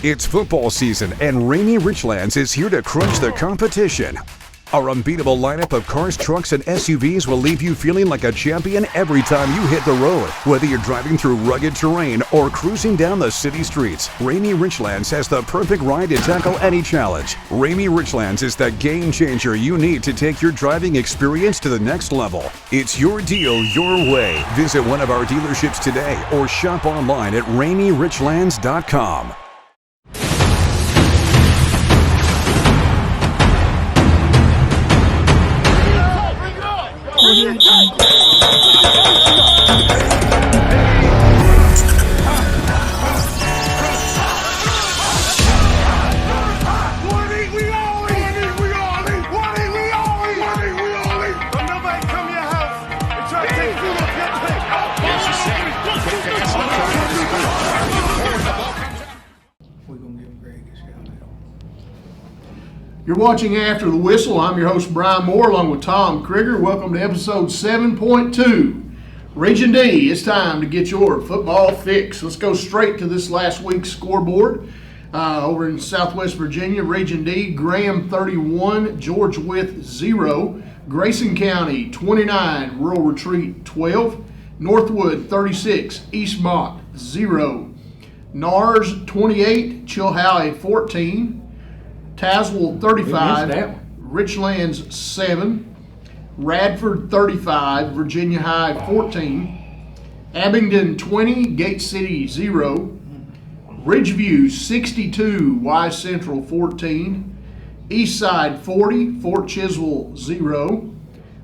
It's football season, and Rainy Richlands is here to crush the competition. Our unbeatable lineup of cars, trucks, and SUVs will leave you feeling like a champion every time you hit the road. Whether you're driving through rugged terrain or cruising down the city streets, Rainy Richlands has the perfect ride to tackle any challenge. Rainy Richlands is the game changer you need to take your driving experience to the next level. It's your deal, your way. Visit one of our dealerships today or shop online at RainyRichlands.com. You're watching After the Whistle. I'm your host, Brian Moore, along with Tom Krieger. Welcome to episode 7.2. Region D, it's time to get your football fix. Let's go straight to this last week's scoreboard. Over in Southwest Virginia, Region D, Graham 31, George Wythe 0, Grayson County 29, Rural Retreat 12, Northwood 36, Eastmont 0, NARS 28, Chilhowie 14, Tazewell 35, Richlands 7, Radford 35, Virginia High 14, Abingdon 20, Gate City 0, Ridgeview 62, Wise Central 14, Eastside 40, Fort Chiswell 0,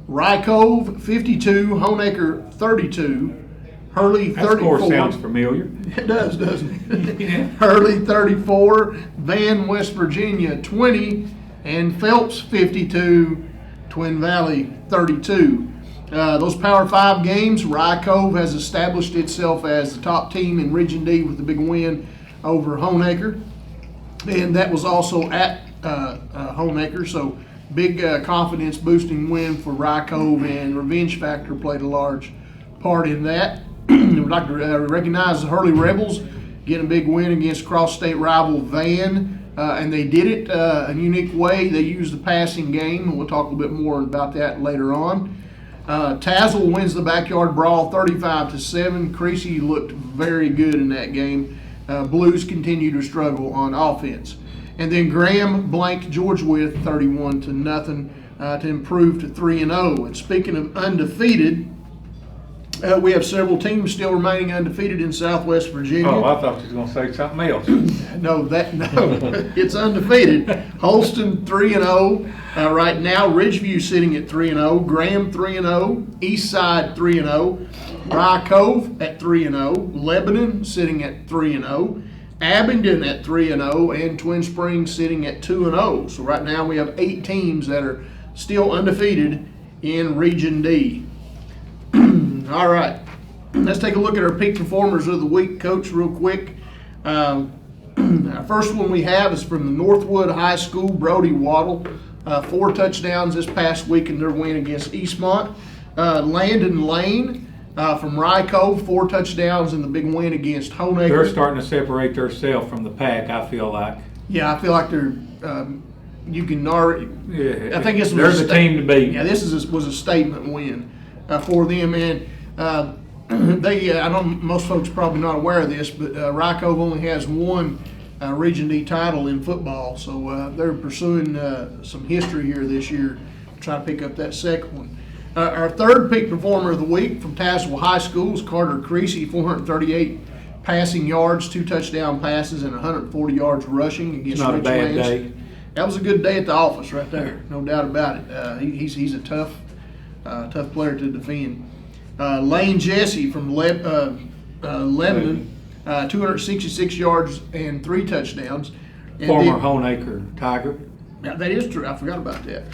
Rye Cove 52, Honaker 32, Hurley 34. That score sounds familiar. It does, doesn't it? Yeah. Hurley 34, Van, West Virginia 20, and Phelps 52, Twin Valley 32. Those Power 5 games, Rye Cove has established itself as the top team in Region D with the big win over Honaker. And that was also at Honaker, so big confidence boosting win for Rye Cove, and revenge factor played a large part in that. We'd like to recognize the Hurley Rebels getting a big win against cross-state rival Van, and they did it a unique way. They used the passing game, and we'll talk a little bit more about that later on. Tazewell wins the backyard brawl 35-7. Creasy looked very good in that game. Blues continue to struggle on offense. And then Graham blanked George Wythe 31-0 to improve to 3-0. And speaking of undefeated, we have several teams still remaining undefeated in Southwest Virginia. Oh, I thought you was going to say something else. No, it's undefeated. Holston 3-0 right now. Ridgeview sitting at 3-0. Graham 3-0. Eastside 3-0. Rye Cove at 3-0. Lebanon sitting at 3-0. Abingdon at 3-0, and Twin Springs sitting at 2-0. So right now we have 8 teams that are still undefeated in Region D. All right, let's take a look at our peak performers of the week, Coach, real quick. Our first one we have is from the Northwood High School, Brody Waddle. 4 touchdowns this past week in their win against Eastmont. Landon Lane from Rye Cove, 4 touchdowns in the big win against Honaker. They're starting to separate themselves from the pack, I feel like. Yeah, I feel like they're you can already. Yeah, I think this was a team to beat. Yeah, this was a statement win for them, and they. I know most folks are probably not aware of this, but Rye Cove only has one Region D title in football, so they're pursuing some history here this year, try to pick up that second one. Our third peak performer of the week from Tazewell High School is Carter Creasy, 438 passing yards, 2 touchdown passes, and 140 yards rushing against Not Richlands. a bad day. That was a good day at the office right there, no doubt about it. He's a tough player to defend. Lane Jesse from Lebanon, 266 yards and 3 touchdowns. And Former Honaker Tiger. Yeah, that is true. I forgot about that.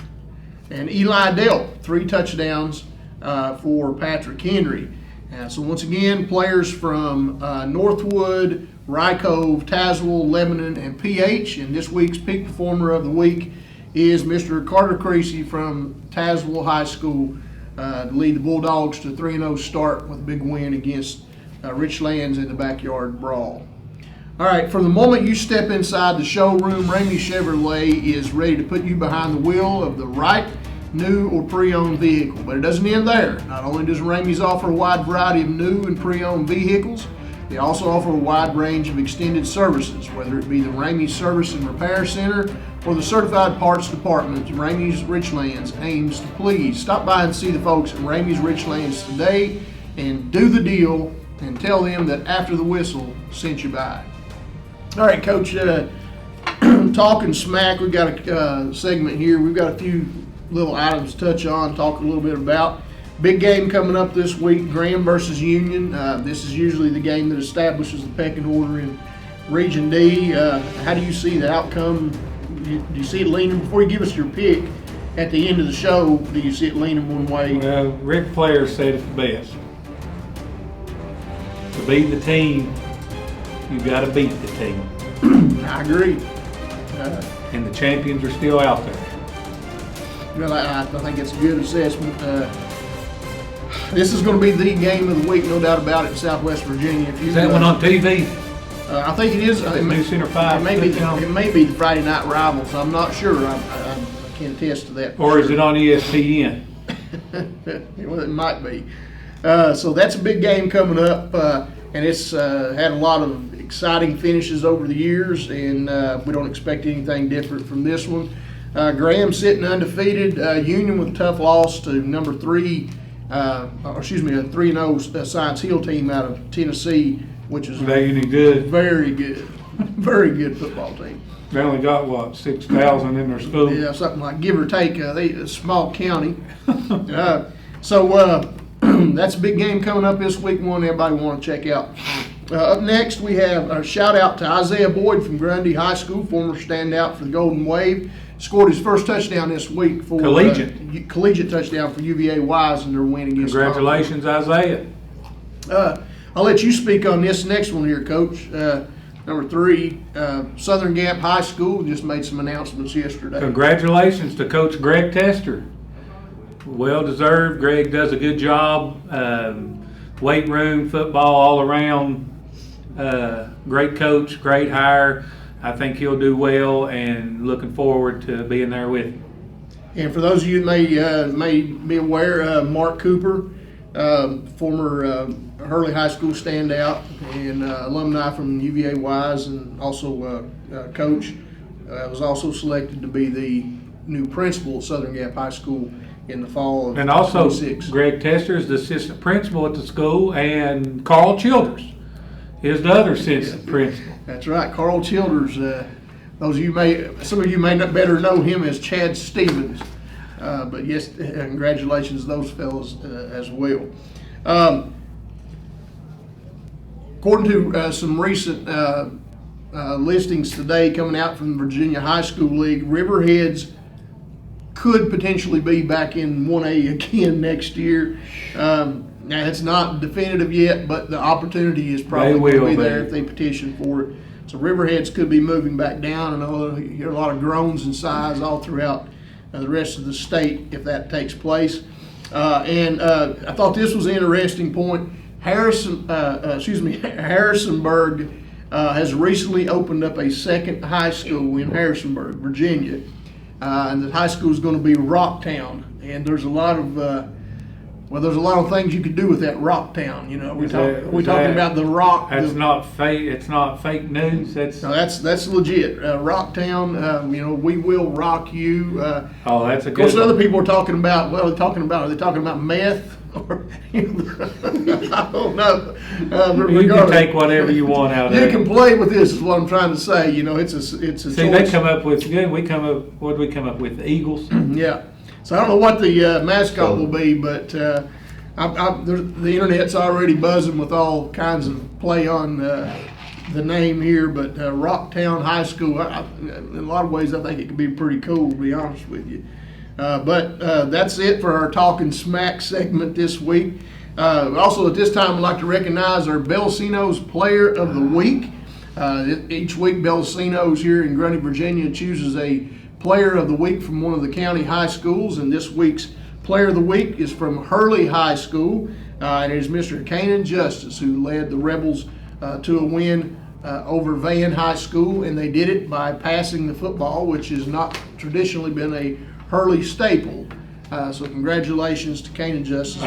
And Eli Delp, 3 touchdowns for Patrick Henry. So once again, players from Northwood, Rye Cove, Tazewell, Lebanon, and PH. And this week's peak performer of the week is Mr. Carter Creasy from Tazewell High School to lead the Bulldogs to a 3-0 start with a big win against Richlands in the backyard brawl. All right, from the moment you step inside the showroom, Ramey Chevrolet is ready to put you behind the wheel of the right new or pre-owned vehicle. But it doesn't end there. Not only does Ramey's offer a wide variety of new and pre-owned vehicles, they also offer a wide range of extended services, whether it be the Ramey Service and Repair Center or the Certified Parts Department. Ramey's Richlands aims to please. Stop by and see the folks at Ramey's Richlands today and do the deal and tell them that After the Whistle sent you by. All right, Coach, talking smack, we've got a segment here. We've got a few little items to touch on, talk a little bit about. Big game coming up this week, Graham versus Union. This is usually the game that establishes the pecking order in Region D. How do you see the outcome? Do you see it leaning, before you give us your pick at the end of the show, do you see it leaning one way? Well, Rick Flair said it the best. To beat the team, you got to beat the team. I agree. And the champions are still out there. Well, I think it's a good assessment. This is going to be the game of the week, no doubt about it, in Southwest Virginia. Is that one on TV? I think it is. New Center 5. It may be the Friday Night Rivals. I'm not sure. I can't attest to that. Or is it on ESPN? Well, it might be. So that's a big game coming up, and it's had a lot of exciting finishes over the years, and we don't expect anything different from this one. Graham sitting undefeated. Union with a tough loss to number 3. A 3-0 Science Hill team out of Tennessee, which is They any good? very good, very good football team. They only got, what, 6,000 in their school? Yeah, something like, give or take, a small county. So that's a big game coming up this week, one everybody want to check out. Up next, we have a shout out to Isaiah Boyd from Grundy High School, former standout for the Golden Wave. Scored his first touchdown this week for collegiate touchdown for UVA Wise in their win against. Congratulations, Isaiah. I'll let you speak on this next one here, Coach. Number 3, Southern Gap High School just made some announcements yesterday. Congratulations to Coach Greg Tester. Well deserved. Greg does a good job. Weight room, football, all around. Great coach, great hire. I think he'll do well, and looking forward to being there with him. And for those of you that may be aware, Mark Cooper, former Hurley High School standout and alumni from UVA Wise, and also coach, was also selected to be the new principal at Southern Gap High School in the fall of 26. Greg Tester is the assistant principal at the school, and Carl Childers is the other assistant principal. That's right, Carl Childers. Some of you may not better know him as Chad Stevens, but yes, congratulations to those fellows as well. According to some recent listings today coming out from the Virginia High School League, Riverheads could potentially be back in 1A again next year. Now, it's not definitive yet, but the opportunity is probably going to be there if they petition for it. So Riverheads could be moving back down. I know you hear a lot of groans and sighs all throughout the rest of the state if that takes place. And I thought this was an interesting point. Harrisonburg has recently opened up a second high school in Harrisonburg, Virginia. And the high school is going to be Rocktown. And there's a lot of there's a lot of things you could do with that Rocktown. You know, we're talking about the rock. That's not fake. It's not fake news. That's legit. Rocktown. We will rock you. That's a good. Of course, other people are talking about. Well, are they talking about meth? Or, I don't know. You can take whatever you want out of it. You can play with this, is what I'm trying to say. It's a See, choice. they come up with good. What did we come up with? The Eagles. Yeah. So I don't know what the mascot will be, but the internet's already buzzing with all kinds of play on the name here. But Rocktown High School, in a lot of ways, I think it could be pretty cool, to be honest with you. But that's it for our Talking Smack segment this week. Also, at this time, I'd like to recognize our Belsino's Player of the Week. Each week, Belsino's here in Grundy, Virginia, chooses a Player of the Week from one of the county high schools, and this week's Player of the Week is from Hurley High School, and it is Mr. Kanan Justice, who led the Rebels to a win over Van High School, and they did it by passing the football, which has not traditionally been a Hurley staple. So congratulations to Kane and Justice.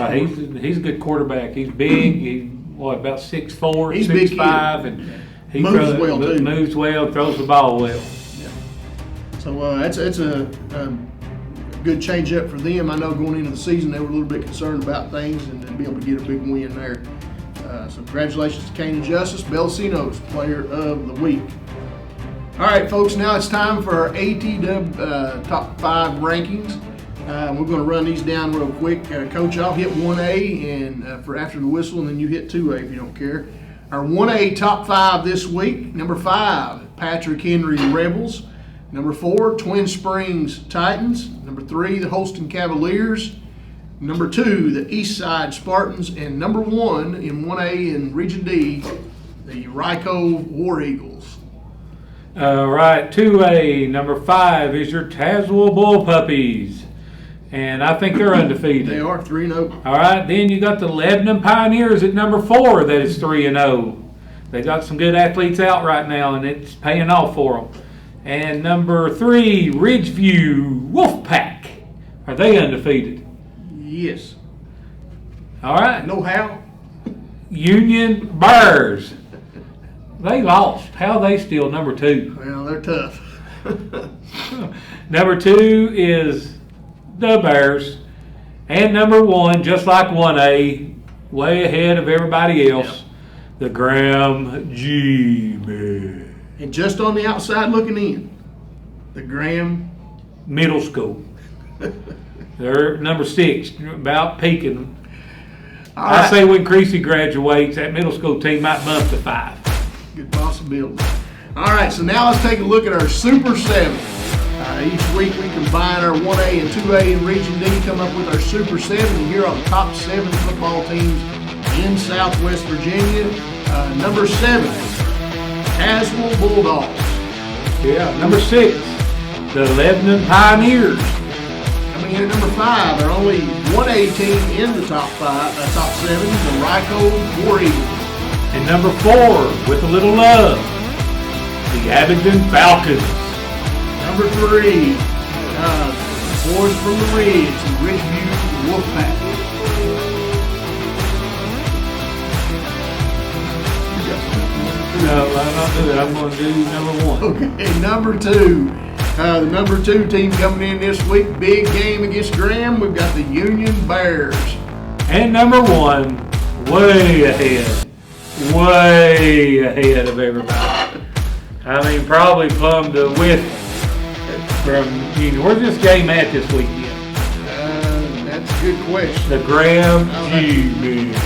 He's a good quarterback. He's big. He's about 6'4", He's 6'5", and he moves well, throws the ball well. Yeah. So that's a good change up for them. I know going into the season they were a little bit concerned about things, and to be able to get a big win there. So congratulations to Kane and Justice, Belsino's Player of the Week. All right, folks, now it's time for our ATW Top 5 rankings. We're going to run these down real quick. Coach, I'll hit 1A and for after the whistle, and then you hit 2A if you don't care. Our 1A Top 5 this week. Number 5, Patrick Henry Rebels. Number 4, Twin Springs Titans. Number 3, the Holston Cavaliers. Number 2, the Eastside Spartans. And number 1 in 1A in Region D, the Rycove War Eagles. All right, 2A, number 5 is your Tazewell Bull Puppies. And I think they're undefeated. They are 3-0. All right, then you got the Lebanon Pioneers at number 4 that is 3-0. They got some good athletes out right now, and it's paying off for them. And number 3, Ridgeview Wolfpack. Are they undefeated? Yes. All right. Know how? Union Bears. They lost. How are they still number 2? Well, they're tough. Number 2 is the Bears. And number 1, just like 1A, way ahead of everybody else, the Graham G-Men. And just on the outside looking in, the Graham Middle School. They're number 6, about peaking. Right. I say when Creasy graduates, that middle school team might bump to 5. Good possibility. All right, so now let's take a look at our Super 7. Each week we combine our 1A and 2A in Region D, come up with our Super 7, and here are the top 7 football teams in Southwest Virginia. Number 7, Tazewell Bulldogs. Yeah, number 6, the Lebanon Pioneers. Coming in at number 5, there are only 1A team in the top 7, the Rycove War Eagles. And number 4, with a little love, the Abingdon Falcons. Number 3, Boys from the Ridge, the Ridgeview Wolfpack. No, I'm not doing it. I'm going to do number 1. Okay, number 2. The number 2 team coming in this week, big game against Graham. We've got the Union Bears. And number 1, way ahead of everybody. I mean, probably plumb to with from Union. Where's this game at this weekend? That's a good question. The Graham G-Men. The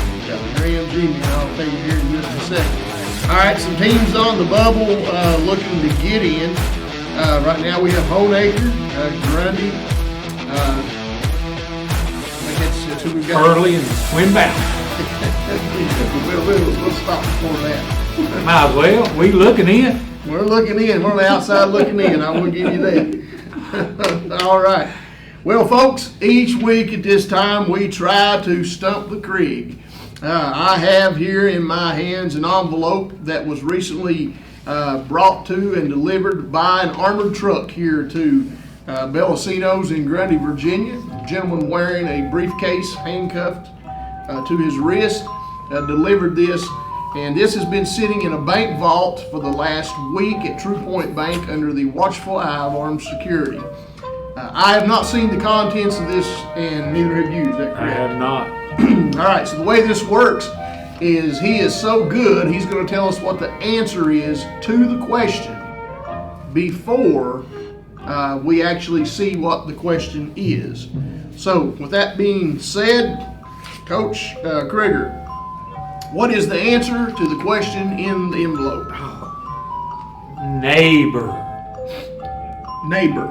Graham G-Men. I'll tell you here in just a second. All right, some teams on the bubble looking to get in. Right now we have Honeacre, Grundy. I think that's who we've got. Early and Twin Valley. We'll stop before that. Might as well. We looking in. We're looking in. We're on the outside looking in. I will give you that. All right. Well, folks, each week at this time we try to stump the Crig. I have here in my hands an envelope that was recently brought to and delivered by an armored truck here to Belsino's in Grundy, Virginia. A gentleman wearing a briefcase handcuffed to his wrist delivered this, and this has been sitting in a bank vault for the last week at True Point Bank under the watchful eye of armed security. I have not seen the contents of this, and neither have you. Is that correct? I have not. All right, so the way this works is he is so good, he's going to tell us what the answer is to the question before we actually see what the question is. So, with that being said, Coach Krieger, what is the answer to the question in the envelope? Neighbor. Neighbor.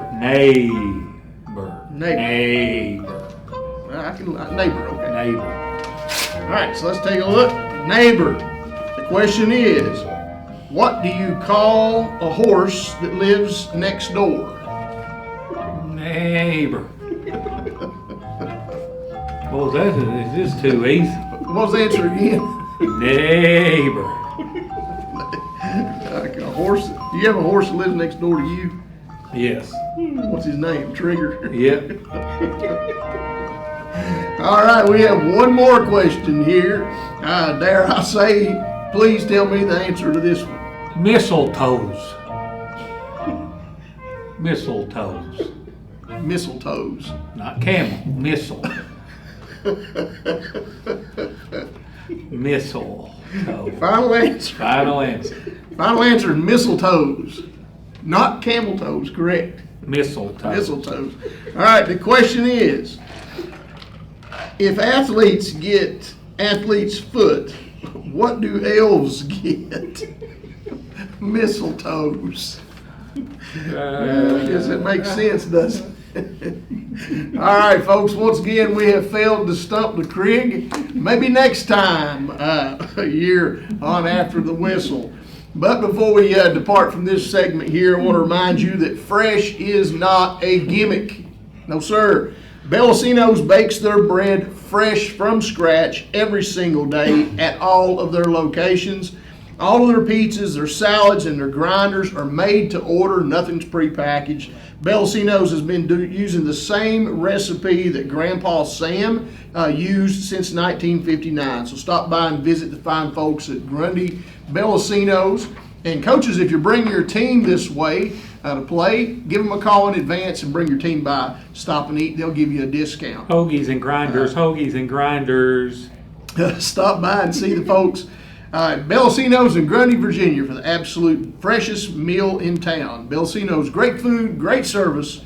Neighbor, okay. Neighbor. All right, so let's take a look. Neighbor. The question is, what do you call a horse that lives next door? Neighbor. Well, is this too easy? What was the answer again? Neighbor. horse? Do you have a horse that lives next door to you? Yes. What's his name? Trigger. Yep. All right, we have one more question here. Dare I say, please tell me the answer to this one. Mistletoes. Mistletoes. Mistletoes. Not camel. Missile. Mistletoe. Final answer. Final answer. Final answer is mistletoes. Not camel toes, correct? Mistletoe. Mistletoes. All right, the question is, if athletes get athlete's foot, what do elves get? Mistletoes. I guess it makes sense, doesn't it? All right, folks, once again, we have failed to stump the Crig. Maybe next time, a year on After the Whistle. But before we depart from this segment here, I want to remind you that fresh is not a gimmick. No, sir. Bellacino's bakes their bread fresh from scratch every single day at all of their locations. All of their pizzas, their salads, and their grinders are made to order. Nothing's prepackaged. Bellacino's has been using the same recipe that Grandpa Sam used since 1959. So stop by and visit the fine folks at Grundy Bellacino's. And coaches, if you bring your team this way to play, give them a call in advance and bring your team by. Stop and eat. They'll give you a discount. Hoagies and grinders. Hoagies and grinders. Stop by and see the folks at Bellacino's in Grundy, Virginia for the absolute freshest meal in town. Bellacino's, great food, great service,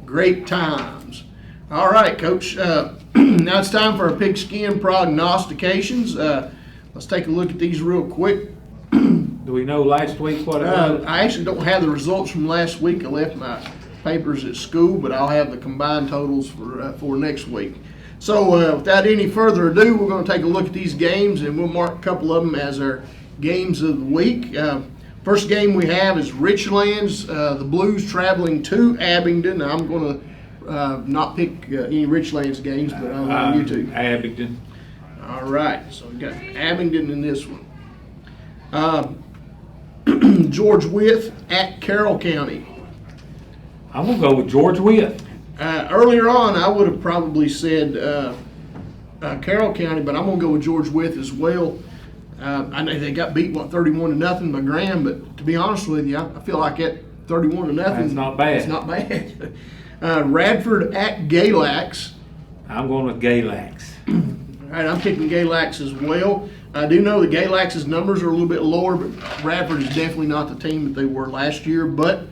great times. All right, Coach. Now it's time for our Pigskin Prognostications. Let's take a look at these real quick. Do we know last week what it was? I actually don't have the results from last week. I left my papers at school, but I'll have the combined totals for next week. So without any further ado, we're going to take a look at these games, and we'll mark a couple of them as our games of the week. First game we have is Richlands, the Blues traveling to Abingdon. Now, I'm going to not pick any Richlands games, but I'll allow you to. Abingdon. All right, so we got Abingdon in this one. George Wythe at Carroll County. I'm going to go with George Wythe. Earlier on, I would have probably said Carroll County, but I'm going to go with George Wythe as well. I know they got beat, 31-0 by Graham, but to be honest with you, I feel like that 31-0. That's not bad. It's not bad. Radford at Galax. I'm going with Galax. All right, I'm picking Galax as well. I do know that Galax's numbers are a little bit lower, but Radford is definitely not the team that they were last year. But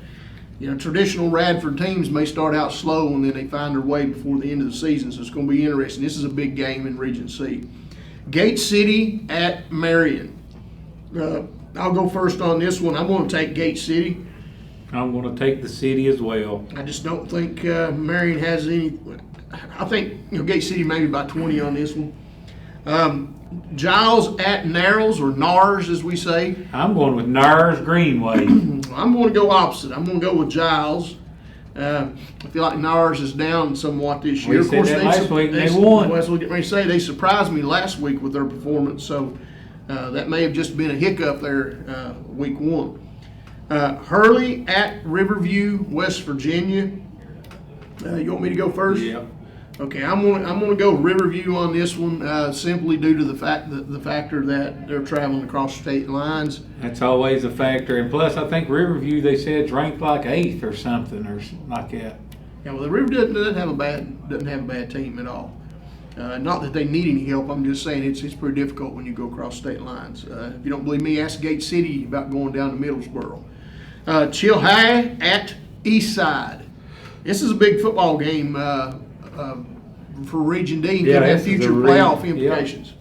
you know, traditional Radford teams may start out slow and then they find their way before the end of the season. So it's going to be interesting. This is a big game in Region C. Gate City at Marion. I'll go first on this one. I'm going to take Gate City. I'm going to take the city as well. I just don't think Marion has any. I think Gate City maybe by 20 on this one. Giles at Narrows, or Nars as we say. I'm going with Nars Greenway. I'm going to go opposite. I'm going to go with Giles. I feel like Nars is down somewhat this year. We said that last week and they won. Well, that's what I say. They surprised me last week with their performance, so that may have just been a hiccup there week one. Hurley at Riverview, West Virginia. You want me to go first? Yeah. Okay, I'm gonna go Riverview on this one, simply due to the factor that they're traveling across state lines. That's always a factor, and plus I think Riverview, they said, it's ranked like 8th or something like that. Yeah, well, the River doesn't have a bad team at all. Not that they need any help. I'm just saying it's pretty difficult when you go across state lines. If you don't believe me, ask Gate City about going down to Middlesboro. Chilhai at Eastside. This is a big football game. For Region D, and could have future playoff implications.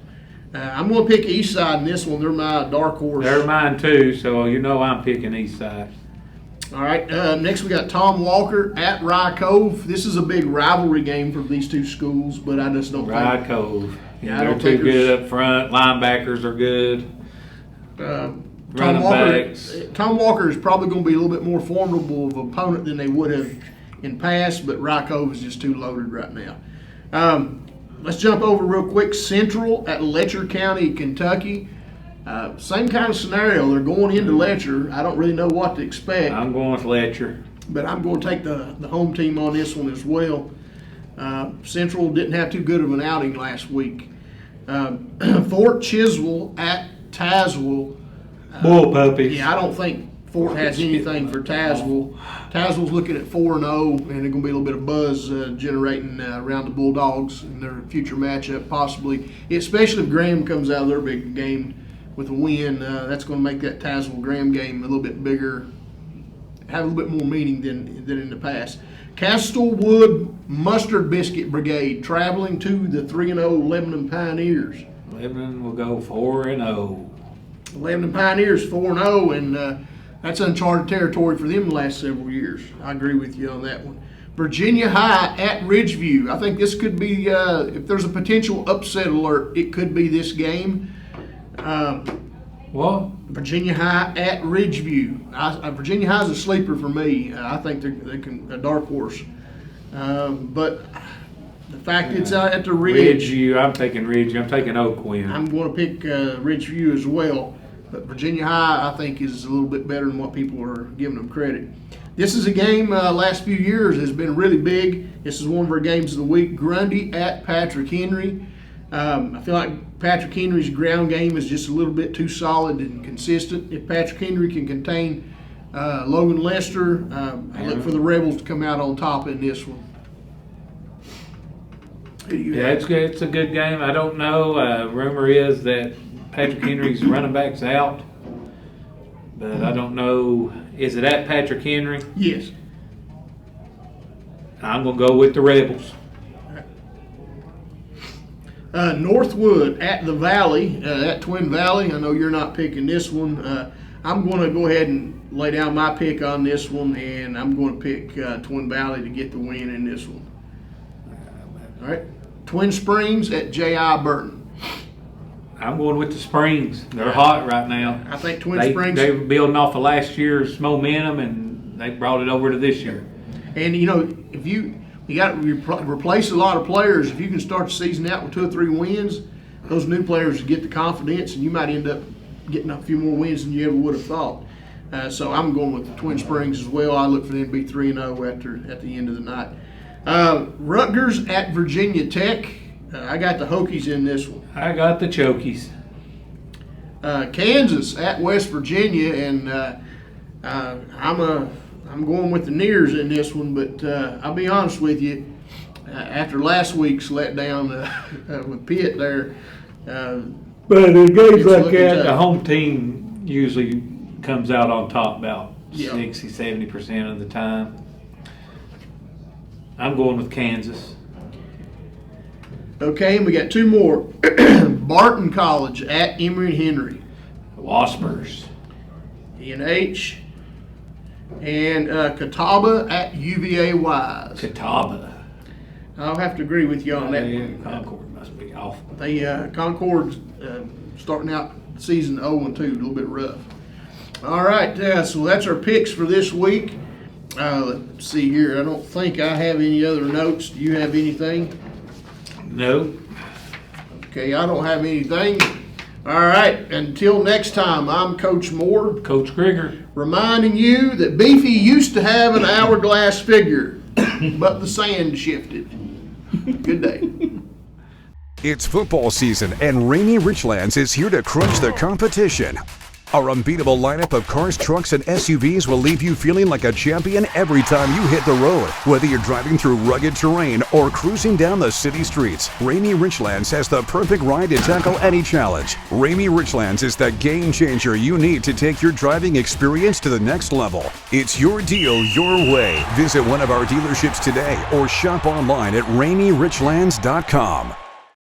I'm going to pick East Side in this one. They're my dark horse. They're mine too, so you know I'm picking East Side. All right, next we got Tom Walker at Rye Cove. This is a big rivalry game for these two schools, but I just don't Rye think. Cove. Yeah, they're too good up front. Linebackers are good. Tom Walker is probably going to be a little bit more formidable of an opponent than they would have in past, but Rye Cove is just too loaded right now. Let's jump over real quick. Central at Letcher County, Kentucky. Same kind of scenario. They're going into Letcher. I don't really know what to expect. I'm going with Letcher. But I'm going to take the home team on this one as well. Central didn't have too good of an outing last week. Fort Chiswell at Tazewell. Bull puppies. Yeah, I don't think Fort has anything for Tazewell. Tazewell's looking at 4-0, and there's going to be a little bit of buzz generating around the Bulldogs in their future matchup, possibly. Especially if Graham comes out of their big game with a win. That's going to make that Tazewell-Graham game a little bit bigger, have a little bit more meaning than in the past. Castlewood Mustard Biscuit Brigade traveling to the 3-0 Lebanon Pioneers. Lebanon will go 4-0. Lebanon Pioneers 4-0, and that's uncharted territory for them the last several years. I agree with you on that one. Virginia High at Ridgeview. I think this could be, if there's a potential upset alert, it could be this game. What? Virginia High at Ridgeview. Virginia High is a sleeper for me. I think they can a dark horse. But the fact it's out at the Ridge. Ridgeview. I'm taking Ridgeview. I'm taking Oakwind. I'm going to pick Ridgeview as well. But Virginia High, I think, is a little bit better than what people are giving them credit. This is a game last few years has been really big. This is one of our games of the week. Grundy at Patrick Henry. I feel like Patrick Henry's ground game is just a little bit too solid and consistent. If Patrick Henry can contain Logan Lester, I look for the Rebels to come out on top in this one. Yeah, it's a good game. I don't know. Rumor is that Patrick Henry's running back's out, but I don't know. Is it at Patrick Henry? Yes. I'm going to go with the Rebels. Northwood at the Valley, at Twin Valley. I know you're not picking this one. I'm going to go ahead and lay down my pick on this one, and I'm going to pick Twin Valley to get the win in this one. All right. Twin Springs at J.I. Burton. I'm going with the Springs. They're hot right now. I think Twin Springs. They were building off of last year's momentum, and they brought it over to this year. And, you know, if you got to replace a lot of players. If you can start the season out with 2 or 3 wins, those new players get the confidence, and you might end up getting a few more wins than you ever would have thought. So I'm going with the Twin Springs as well. I look for them to be 3-0 at the end of the night. Rutgers at Virginia Tech. I got the Hokies in this one. I got the Chokies. Kansas at West Virginia, and I'm going with the Nears in this one. But I'll be honest with you, after last week's letdown with Pitt there. But in games like that, the home team usually comes out on top about 60-70% of the time. I'm going with Kansas. Okay, and we got 2 more. Barton College at Emory Henry. Waspers. E&H. And Catawba at UVA Wise. Catawba. I'll have to agree with you on that one. Concord must be awful. Concord's starting out the season 0-2, a little bit rough. All right, so that's our picks for this week. Let's see here. I don't think I have any other notes. Do you have anything? No. Okay, I don't have anything. All right, until next time, I'm Coach Moore. Coach Krieger. Reminding you that Beefy used to have an hourglass figure, but the sand shifted. Good day. It's football season, and Rainy Richlands is here to crunch the competition. Our unbeatable lineup of cars, trucks, and SUVs will leave you feeling like a champion every time you hit the road. Whether you're driving through rugged terrain or cruising down the city streets, Rainy Richlands has the perfect ride to tackle any challenge. Rainy Richlands is the game changer you need to take your driving experience to the next level. It's your deal, your way. Visit one of our dealerships today or shop online at RainyRichlands.com.